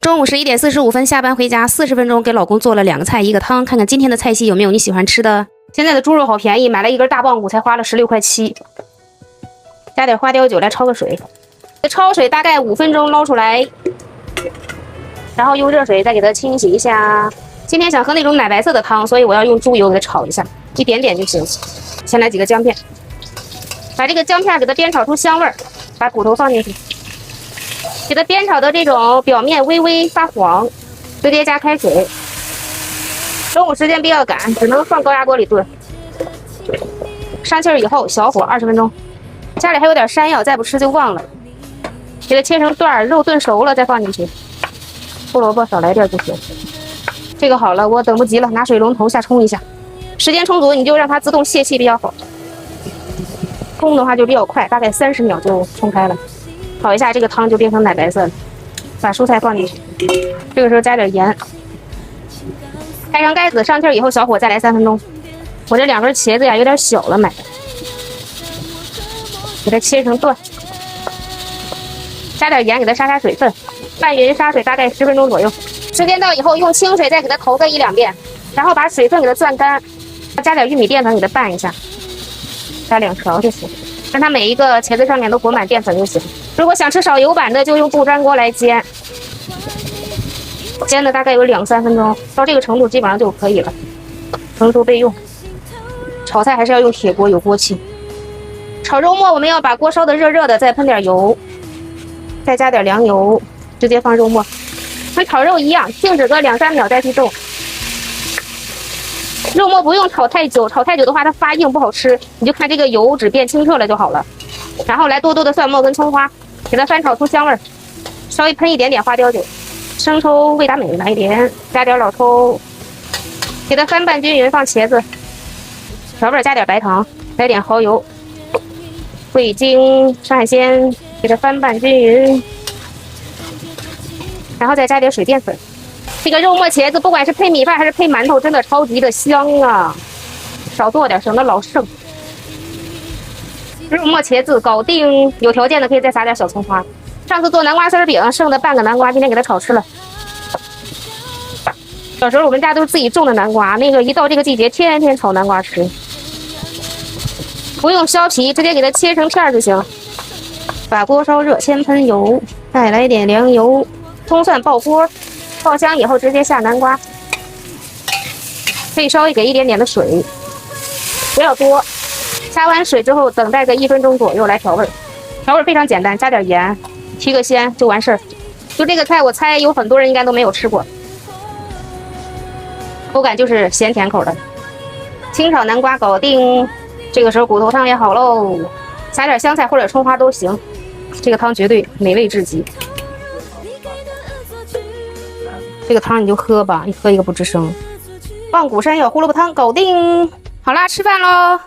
中午11:45下班回家，40分钟给老公做了2个菜1个汤，看看今天的菜系有没有你喜欢吃的。现在的猪肉好便宜，买了一根大棒骨才花了16块7。加点花雕酒来焯个水，焯水大概5分钟捞出来，然后用热水再给它清洗一下。今天想喝那种奶白色的汤，所以我要用猪油给它炒一下，一点点就行。先来几个姜片，把这个姜片给它煸炒出香味儿，把骨头放进去。给它煸炒的这种表面微微发黄，直接加开水。中午时间比较赶，只能放高压锅里炖。上气儿以后，小火20分钟。家里还有点山药，再不吃就忘了。给它切成段，肉炖熟了再放进去。胡萝卜少来点就行。这个好了，我等不及了，拿水龙头下冲一下。时间充足，你就让它自动泄气比较好。冲的话就比较快，大概30秒就冲开了。炒一下，这个汤就变成奶白色了。把蔬菜放进去，这个时候加点盐，开上盖子，上气儿以后，小火再来3分钟。我这2根茄子呀有点小了，买的，给它切成段，加点盐，给它杀杀水分，拌匀杀水大概10分钟左右。时间到以后，用清水再给它投个1、2遍，然后把水分给它攥干，加点玉米淀粉给它拌一下，加2勺就行。让它每一个茄子上面都裹满淀粉就行。如果想吃少油版的，就用不粘锅来煎，煎的大概有2、3分钟，到这个程度基本上就可以了，成熟备用。炒菜还是要用铁锅，有锅气。炒肉末我们要把锅烧的热热的，再喷点油，再加点凉油，直接放肉末，跟炒肉一样，静止个2、3秒再去动。肉末不用炒太久，炒太久的话它发硬不好吃，你就看这个油脂变清澈了就好了。然后来多多的蒜末跟葱花，给它翻炒出香味儿，稍微喷一点点花雕酒，生抽味达美来一点，加点老抽，给它翻拌均匀，放茄子，调味加点白糖，来点蚝油、味精、山海鲜，给它翻拌均匀，然后再加点水淀粉。这个肉末茄子不管是配米饭还是配馒头，真的超级的香啊！少做点，省得老剩。肉末茄子搞定，有条件的可以再撒点小葱花。上次做南瓜丝饼剩的半个南瓜，今天给它炒吃了。小时候我们家都是自己种的南瓜，那个一到这个季节，天天炒南瓜吃。不用削皮，直接给它切成片就行。把锅烧热，先喷油，再来点凉油，葱蒜爆锅。爆香以后直接下南瓜，可以稍微给一点点的水，不要多。下完水之后，等待个1分钟左右来调味。调味非常简单，加点盐，提个鲜就完事儿。就这个菜，我猜有很多人应该都没有吃过，口感就是咸甜口的。清炒南瓜搞定，这个时候骨头汤也好喽，撒点香菜或者葱花都行。这个汤绝对美味至极。这个汤你就喝吧，一喝一个不吱声。棒骨山药胡萝卜汤搞定，好啦，吃饭喽。